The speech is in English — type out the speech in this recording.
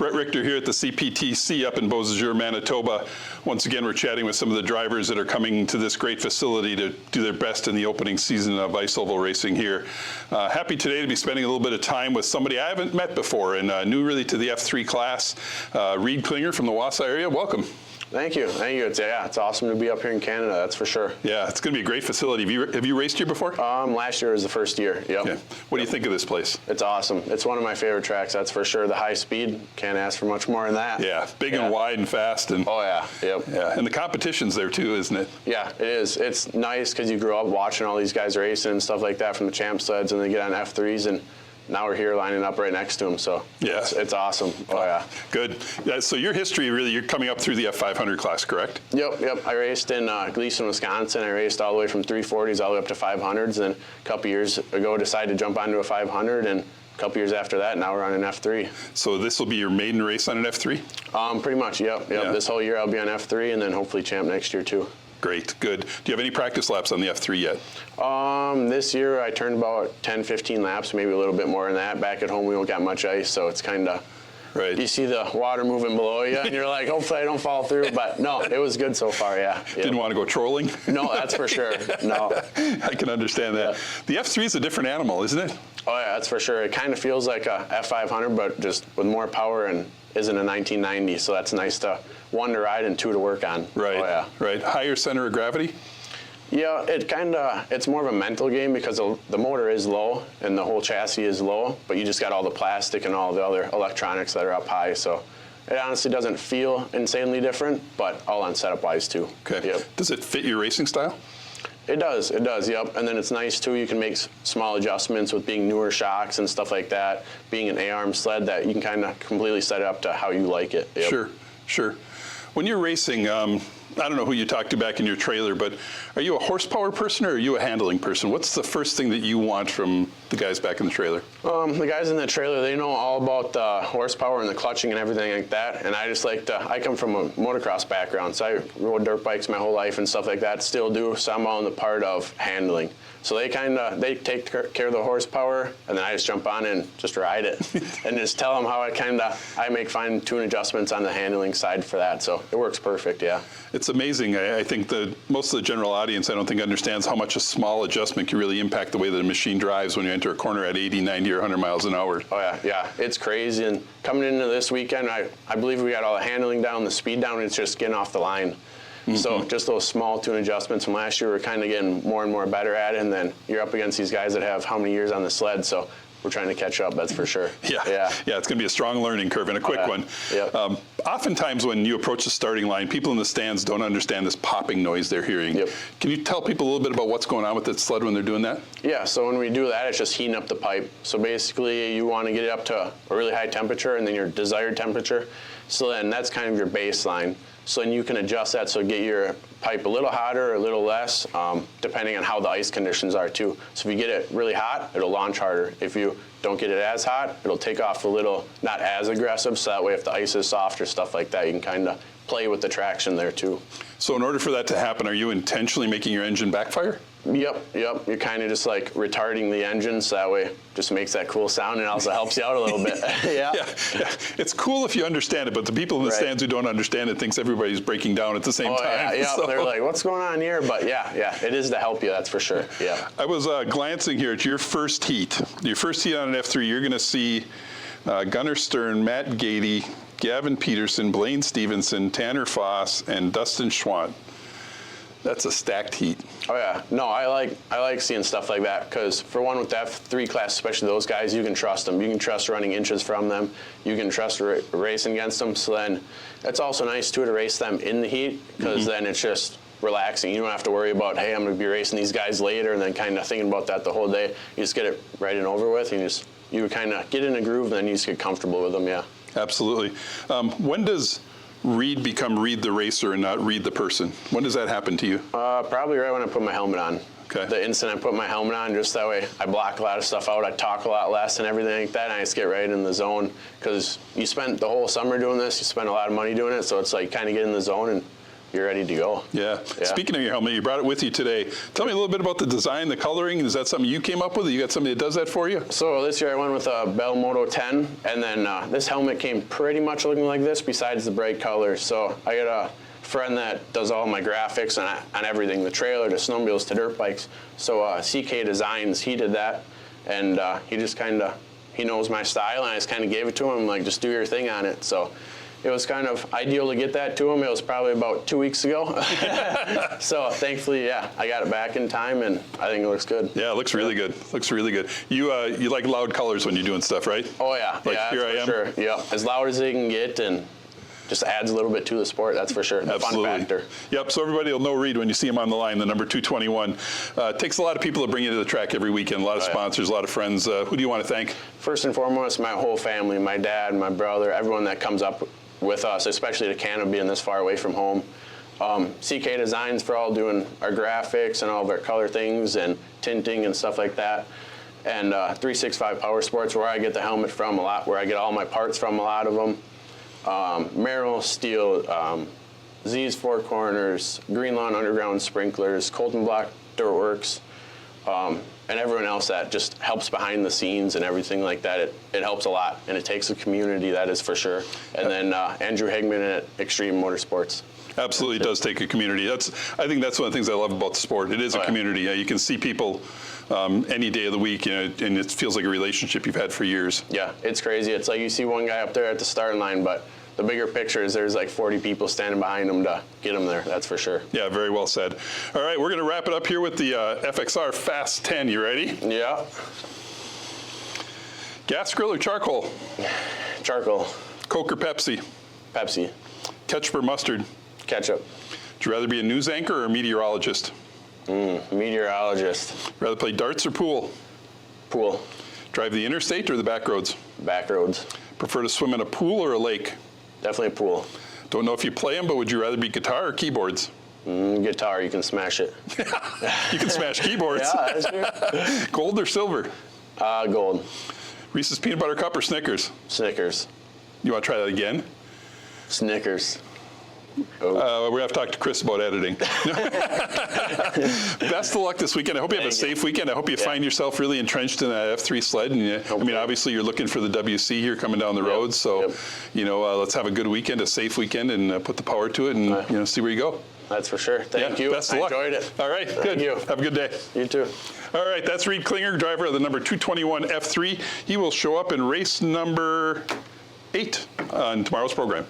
Brett Richter here at the CPTC up in Beausejour, Manitoba. Once again, we're chatting with some of the drivers that are coming to this great facility to do their best in the opening season of ice oval racing here. Happy today to be spending a little bit of time with somebody I haven't met before and new really to the F3 class, Reed Klinger from the Wausau area. Welcome. Thank you. It's awesome to be up here in Canada, that's for sure. Yeah, it's going to be a great facility. Have you raced here before? Last year was the first year, yep. Okay. What do you think of this place? It's awesome. It's one of my favorite tracks, that's for sure. The high speed, can't ask for much more than that. Yeah, big and wide and fast. And oh yeah, yep. Yeah, and the competition's there too, isn't it? Yeah, it is. It's nice because you grow up watching all these guys racing and stuff like that from the champ sleds, and they get on F3s, and now we're here lining up right next to them, so yeah, it's awesome. Oh yeah. Good. Yeah, so your history, really, you're coming up through the F500 class, correct? Yep. I raced in Gleason, Wisconsin. I raced all the way from 340s all the way up to 500s, and a couple years ago decided to jump onto a 500, and a couple years after that, now we're on an F3. So this will be your maiden race on an F3? Pretty much, yep. Yeah. This whole year I'll be on F3, and then hopefully champ next year too. Great, good. Do you have any practice laps on the F3 yet? This year I turned about 10, 15 laps, maybe a little bit more than that. Back at home we don't got much ice, so it's kind of, right. You see the water moving below you, and you're like, hopefully I don't fall through. But no, it was good so far, yeah. Didn't want to go trolling? No, that's for sure, no. I can understand that. Yeah. The F3 is a different animal, isn't it? Oh yeah, that's for sure. It kind of feels like a F500, but just with more power and isn't a 1990, so that's nice to, one, to ride and two, to work on. Right, oh, yeah. Right. Higher center of gravity? Yeah, it's more of a mental game because the motor is low and the whole chassis is low, but you just got all the plastic and all the other electronics that are up high, so it honestly doesn't feel insanely different, but all on setup-wise too. Okay. Yep. Does it fit your racing style? It does, yep. And then it's nice too, you can make small adjustments with being newer shocks and stuff like that, being an A-arm sled that you can kind of completely set it up to how you like it. Yep. Sure. When you're racing, I don't know who you talked to back in your trailer, but are you a horsepower person or are you a handling person? What's the first thing that you want from the guys back in the trailer? The guys in the trailer, they know all about the horsepower and the clutching and everything like that, and I just like to, I come from a motocross background, so I rode dirt bikes my whole life and stuff like that, still do, so I'm on the part of handling. So they take care of the horsepower, and then I just jump on and just ride it, and just tell them how I make fine-tune adjustments on the handling side for that. So it works perfect, yeah. It's amazing. I think that most of the general audience, I don't think, understands how much a small adjustment can really impact the way that a machine drives when you enter a corner at 80, 90, or 100 miles an hour. Oh yeah, it's crazy. And coming into this weekend, I believe we got all the handling down, the speed down, and it's just getting off the line. Mm-hmm. So just those small tune adjustments from last year, we're kind of getting more and more better at it, and then you're up against these guys that have how many years on the sled, so we're trying to catch up, that's for sure. Yeah, it's going to be a strong learning curve and a quick one. Yep. Oftentimes when you approach the starting line, people in the stands don't understand this popping noise they're hearing. Yep. Can you tell people a little bit about what's going on with the sled when they're doing that? Yeah, so when we do that, it's just heating up the pipe. So basically you want to get it up to a really high temperature and then your desired temperature. So then that's kind of your baseline. So then you can adjust that, so get your pipe a little hotter or a little less, depending on how the ice conditions are too. So if you get it really hot, it'll launch harder. If you don't get it as hot, it'll take off a little, not as aggressive, so that way if the ice is soft or stuff like that, you can kind of play with the traction there too. So in order for that to happen, are you intentionally making your engine backfire? Yep. You're kind of just like retarding the engine, so that way it just makes that cool sound and also helps you out a little bit. Yeah. It's cool if you understand it, but the people in the stands who don't understand it thinks everybody's breaking down at the same time. Yeah, so they're like, what's going on here? But yeah, it is to help you, that's for sure. Yeah. I was glancing here at your first heat. Your first heat on an F3, you're going to see Gunnar Stern, Matt Gady, Gavin Peterson, Blaine Stevenson, Tanner Foss, and Dustin Schwant. That's a stacked heat. Oh yeah, no, I like seeing stuff like that because for one, with the F3 class, especially those guys, you can trust them. You can trust running inches from them. You can trust racing against them. So then it's also nice too to race them in the heat because then it's just relaxing. You don't have to worry about, hey, I'm going to be racing these guys later and then kind of thinking about that the whole day. You just get it right and over with. And you kind of get in a groove and then you just get comfortable with them, yeah. Absolutely. When does Reed become Reed the racer and not Reed the person? When does that happen to you? Probably right when I put my helmet on. Okay. The instant I put my helmet on, just that way I block a lot of stuff out, I talk a lot less and everything like that, and I just get right in the zone. Because you spent the whole summer doing this, you spent a lot of money doing it, so it's like kind of get in the zone and you're ready to go. Yeah. Speaking of your helmet, you brought it with you today. Tell me a little bit about the design, the coloring. Is that something you came up with? You got somebody that does that for you? So this year I went with a Bell Moto 10, and then this helmet came pretty much looking like this besides the bright colors. So I got a friend that does all my graphics on everything, the trailer to snowmobiles to dirt bikes. So CK Designs, he did that, and he just he knows my style, and I just kind of gave it to him, like, just do your thing on it. So it was kind of ideal to get that to him. It was probably about 2 weeks ago. So thankfully, I got it back in time, and I think it looks good. Yeah, it looks really good. Looks really good. You like loud colors when you're doing stuff, right? Oh yeah, like here I am. Sure. Yeah, as loud as they can get, and just adds a little bit to the sport. That's for sure. The Absolutely. Fun factor. Yep. So everybody will know Reed when you see him on the line. The number 221. It takes a lot of people to bring you to the track every weekend. A lot of sponsors, a lot of friends. Who do you want to thank? First and foremost, my whole family, my dad, my brother, everyone that comes up with us, especially to Canada, being this far away from home. CK Designs for all doing our graphics and all of our color things and tinting and stuff like that. And 365 Power Sports, where I get the helmet from a lot, where I get all my parts from, a lot of them. Merrill Steel, Z's Four Corners, Green Lawn Underground Sprinklers, Colton Block Dirtworks, and everyone else that just helps behind the scenes and everything like that. It helps a lot, and it takes a community, that is for sure. And then Andrew Hegman at Extreme Motorsports. Absolutely, it does take a community. I think that's one of the things I love about the sport. It is a community. You can see people any day of the week, and it feels like a relationship you've had for years. Yeah, it's crazy. It's like you see one guy up there at the starting line, but the bigger picture is there's like 40 people standing behind him to get him there. That's for sure. Yeah, very well said. All right, we're going to wrap it up here with the FXR Fast 10. You ready? Yeah. Gas grill or charcoal? Charcoal. Coke or Pepsi? Pepsi. Ketchup or mustard? Ketchup. Would you rather be a news anchor or a meteorologist? Meteorologist. Rather play darts or pool? Pool. Drive the interstate or the back roads? Back roads. Prefer to swim in a pool or a lake? Definitely a pool. Don't know if you play them, but would you rather be guitar or keyboards? Guitar, you can smash it. You can smash keyboards. Yeah, that's true. Gold or silver? Gold. Reese's Peanut Butter Cup or Snickers? Snickers. You want to try that again? Snickers. We're going to have to talk to Chris about editing. Best of luck this weekend. I hope you have a safe weekend. I hope you find yourself really entrenched in that F3 sled. And I mean, obviously, you're looking for the WC here coming down the road. So, let's have a good weekend, a safe weekend, and put the power to it and, see where you go. That's for sure. Thank you. Best of luck. I enjoyed it. All right, good. Thank you. Have a good day. You too. All right, that's Reed Klinger, driver of the number 221 F3. He will show up in race number 8 on tomorrow's program.